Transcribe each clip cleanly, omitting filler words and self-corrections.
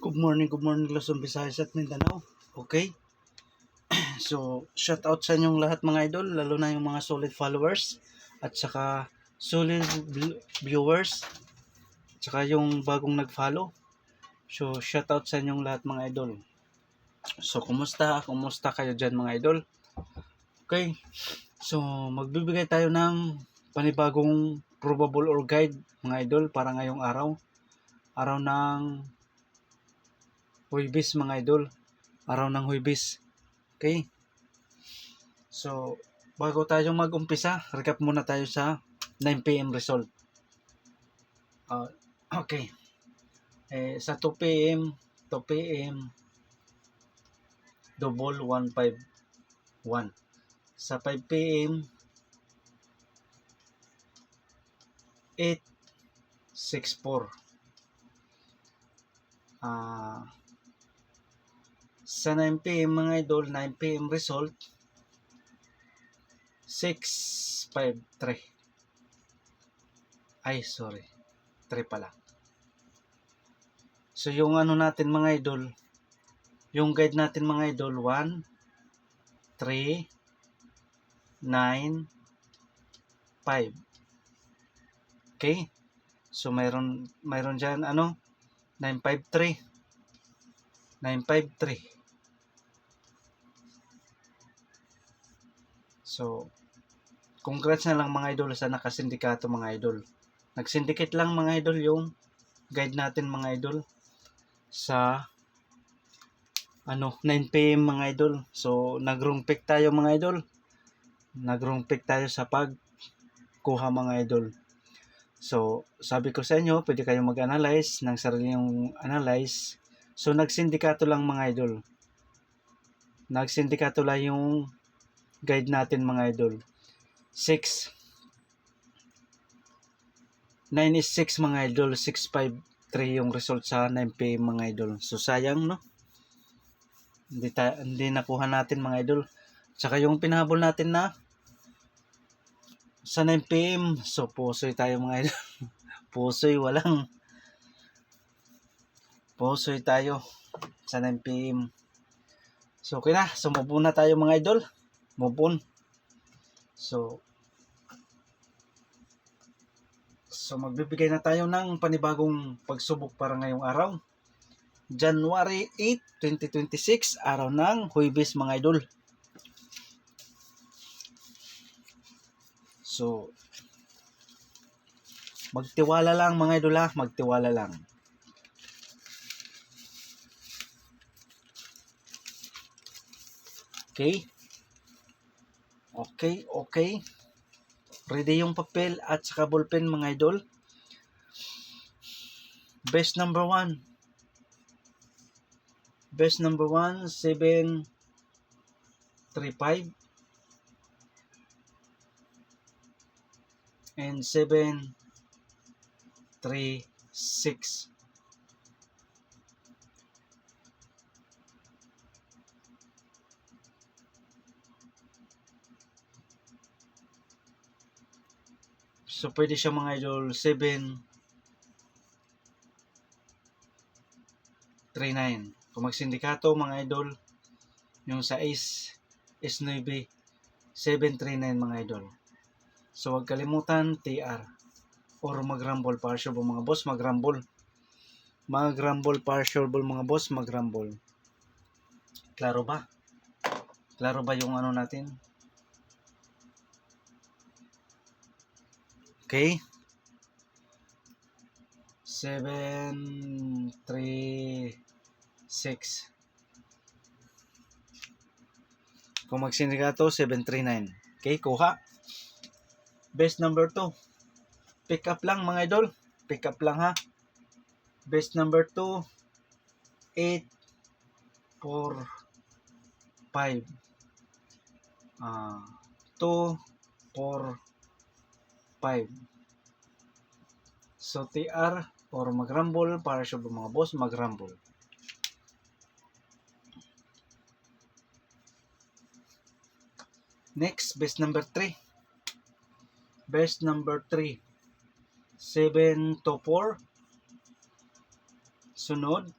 Good morning Luzon, Visayas at Mindanao. Okay? So, shout out sa inyong lahat mga idol, lalo na yung mga solid followers at saka solid viewers at saka yung bagong nag-follow. So, shout out sa inyong lahat mga idol. So, kumusta? Kumusta kayo dyan mga idol? Okay? So, magbibigay tayo ng panibagong probable or guide mga idol para ngayong araw. Araw ng Huwebes mga idol. Araw ng Huwebes. Okay? So, bago tayo mag-umpisa, recap muna tayo sa 9 PM result. Okay. Sa 2 PM, double 151. Sa 5 PM, 864. Sa 9 PM mga idol, 9 PM result, 653. Ay, sorry. 3 pala. So, yung ano natin mga idol, yung guide natin mga idol, 1, 3, 9, 5. Okay? So, mayroon dyan, 953. 953. So, congrats na lang mga idol sa nakasindikato mga idol. Nag-syndicate lang mga idol yung guide natin mga idol sa 9 PM mga idol. So, nag-wrong pick tayo mga idol. Nag-wrong pick tayo sa pagkuha mga idol. So, sabi ko sa inyo, pwede kayong mag-analyze ng sarili yung analyze. So, nagsindikato lang mga idol. Nagsindikato lang yung guide natin mga idol. 6. 9 is 6 mga idol. 653 yung result sa 9 PM mga idol. So, sayang no? Hindi nakuha natin mga idol. Tsaka yung pinahabol natin na sa 9 PM. So, pusoy tayo mga idol. Pusoy tayo sa 9 PM. So, okay na. So, move on na tayo mga idol. Move on. So, magbibigay na tayo ng panibagong pagsubok para ngayong araw. January 8, 2026, araw ng Huwebes mga idol. So, magtiwala lang mga idol ha. Magtiwala lang. Okay? Okay. Ready yung papel at saka ballpen mga idol. Best number 1. 735 and 736. So, pwede siya mga idol 739. Kung magsindikato mga idol, yung sa S9, 739 mga idol. So, huwag kalimutan, TR. Or mag-rumble partial po mga boss, mag-rumble. Mag-rumble partial po mga boss, mag-rumble. Klaro ba? Klaro ba yung ano natin? Okay. 736. Kung magsindikato, 739. Okay, kuha. Best number 2. Pick up lang mga idol. Pick up lang ha. Best number 2. 8, 4, 5. 2, 4, 5. So, TR or mag-rumble para sa mga boss, mag-rumble. Next, best number 3. Best number 3. 7 to 4. Sunod,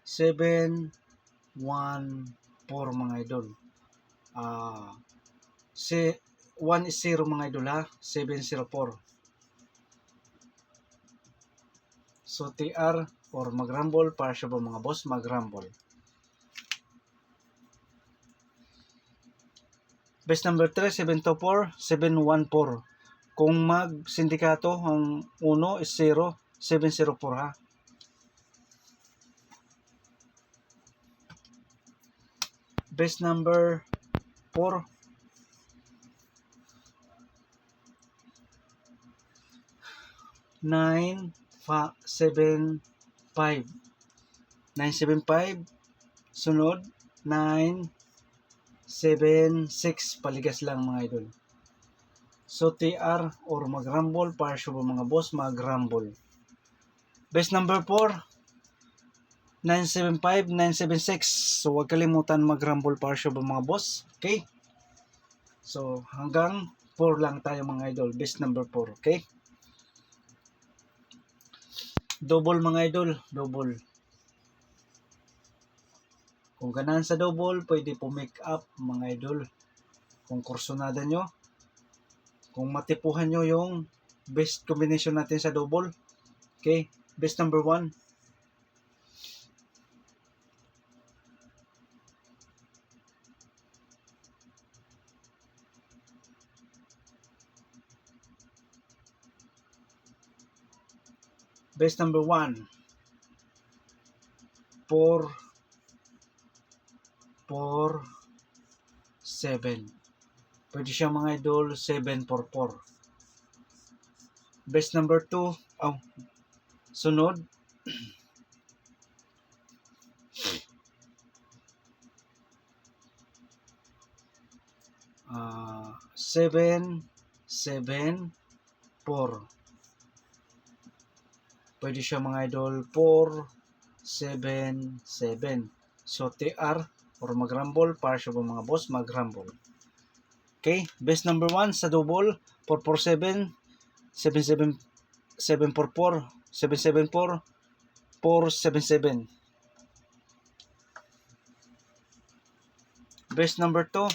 7, 1, 4 mga idol. Si 1 is 0 mga idol ha. 704. So TR or mag-rumble para siya ba mga boss mag-rumble. Best number 3, 724, 714. Kung mag-sindikato, ang 1 is 0, 704 ha. Best number 4, 975. 975. Sunod, 976. Paligas lang mga idol. So TR or mag-rumble para siya ba mga boss mag-rumble. Best number 4, 975, 976. So huwag kalimutan mag-rumble para siya ba mga boss. Okay? So hanggang 4 lang tayo mga idol. Best number 4. Okay? Double mga idol. Double. Kung ganahan sa double, pwede po make up mga idol. Kung kursonada nyo. Kung matipuhan nyo yung best combination natin sa double. Okay? Best number 1. Best number 1. 4, 4, 7. Pwede siya mga idol 744. Best number 2. Sunod. 7, 7, 4. Pwede siya mga idol 4, 7, 7. So TR or mag-rumble para siya ba mga boss mag-rumble. Okay, best number 1 sa double 447, 77, 744, 774, 477. Best number 2,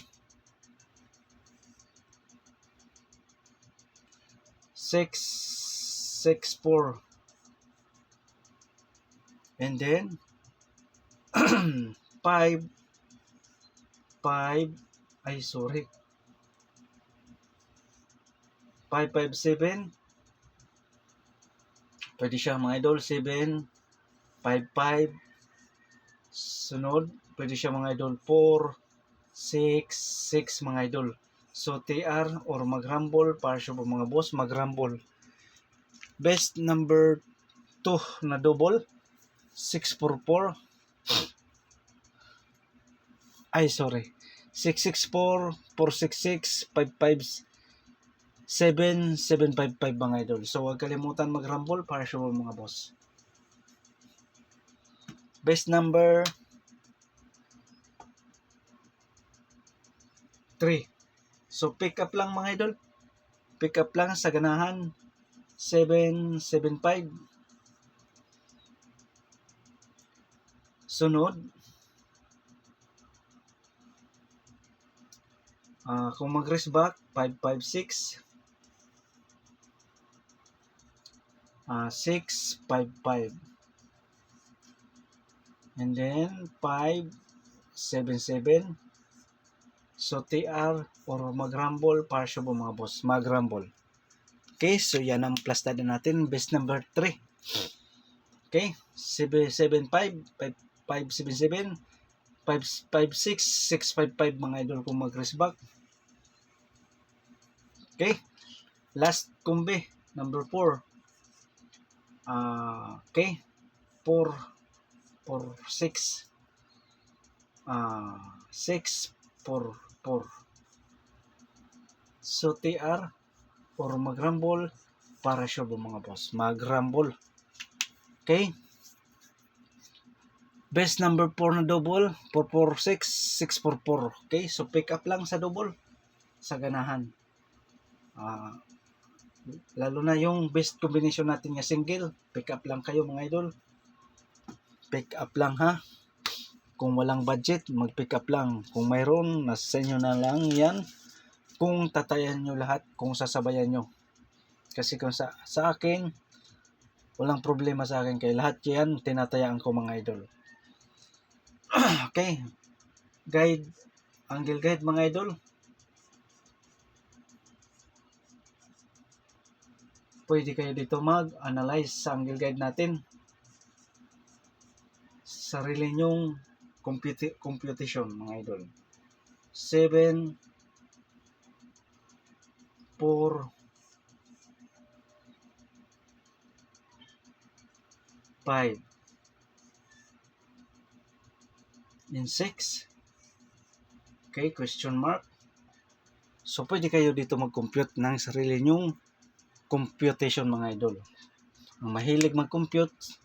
664. And then 5, 5, 557. Pwede siya mga idol 7, 55. Sunod, pwede siya mga idol 4, 6, 6 mga idol. So TR or mag-rumble para siya po mga boss mag-rumble. Best number 2 na double 644. 664, 466, 557, 755 mga idol. So huwag kalimutan mag-rumble para siya po mga boss. Best number 3. So pick up lang mga idol. Pick up lang sa ganahan 775. Sunod, kung mag-race back 556, 655. And then 577. So TR or mag-rumble para siya po mga boss mag-rumble. Okay, so yan ang plus na natin. Best number 3. Okay, 775, 577, 556, 655 mga idol kung mag-race back. Okay, last combi number 4. Okay, 4, 4, 6, 6, 4, 4. So TR or mag-rumble para siya ba mga boss mag-rumble. Okay, best number 4 na double 446, 644. Okay, so pick up lang sa double sa ganahan. Lalo na yung best combination natin nga single, pick up lang kayo mga idol. pick up lang ha. Kung walang budget, mag-pick up lang. Kung mayroon, nasa inyo na lang yan. Kung tatayan nyo lahat, kung sasabayan nyo. Kasi kung sa akin, walang problema sa akin. Kaya lahat yan, tinatayaan ko mga idol. Okay. Guide, angle guide mga idol. Pwede kayo dito mag-analyze sa angle guide natin. Sarili nyong computation mga idol. 7, 4, 5, and 6. Okay, question mark. So, pwede kayo dito mag-compute ng sarili nyong computation mga idol. Ang mahilig mag-compute,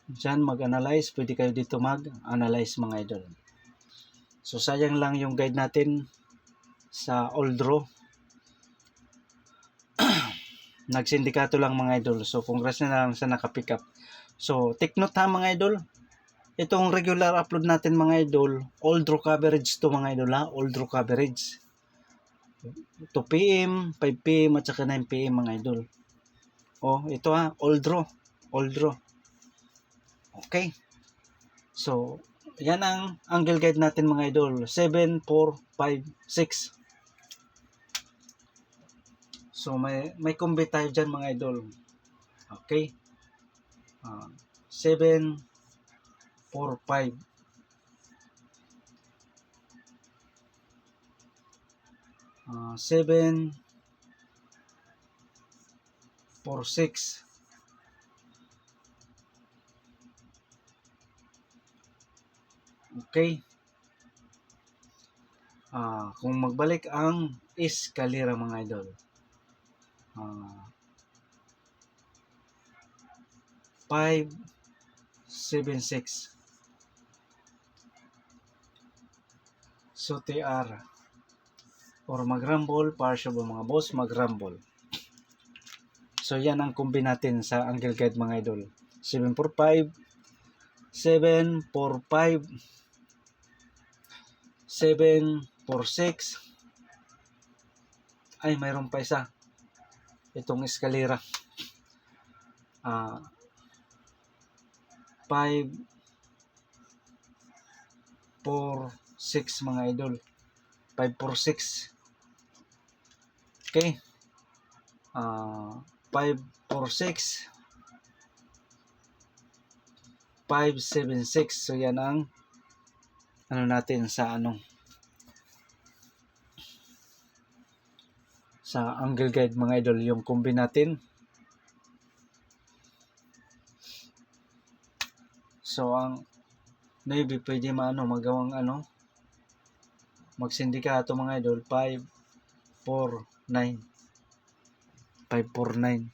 dyan mag-analyze, pwede kayo dito mag-analyze mga idol. So, sayang lang yung guide natin sa Oldro. Nagsindikato lang mga idol. So, congrats na lang sa nakapick up. So, take note ha mga idol. Itong regular upload natin mga idol, Oldro coverage to mga idol ha. Oldro coverage. 2 PM, 5 PM at saka 9 PM mga idol. Oh, ito ha, Oldro. Okay. So, yan ang angle guide natin mga idol. 7, 4, 5, 6. So, may combi tayo dyan mga idol. Okay. 7, 4, 5. 7, 4, 6. Okay. Kung magbalik ang eskalera mga idol. 5, 7, 6. So, TR. Or mag-rumble, partial mga boss, mag-rumble. So, yan ang kombi natin sa angle guide mga idol. 7, 4, 5. 7, 4, 5. 7, 4, 6. Ay, mayroon pa isa. Itong eskalera. 5, 4, 6 mga idol. 5, 4, 6. Okay. 5, 4, 6. 5, 7, 6. So, yan ang natin sa sa angle guide mga idol, yung kombi natin. So, ang Navy pwede magawang magsindikato mga idol. 5, 4, 9. 5, 4, 9.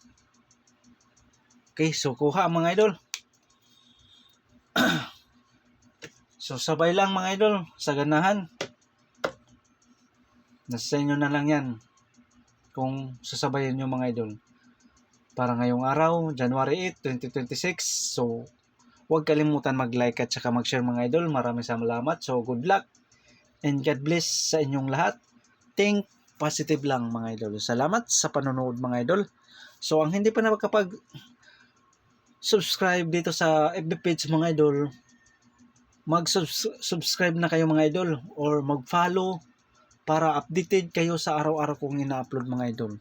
Okay, so kuha mga idol. So, sabay lang mga idol, sa ganahan. Nasa inyo na lang yan kung sasabayan nyo mga idol. Para ngayong araw, January 8, 2026. So, huwag kalimutan mag-like at saka mag-share mga idol. Maraming salamat. So, good luck and God bless sa inyong lahat. Think positive lang mga idol. Salamat sa panonood mga idol. So, ang hindi pa nakapag-subscribe dito sa FB page mga idol, mag-subscribe na kayo mga idol or mag-follow para updated kayo sa araw-araw kong ina-upload mga idol.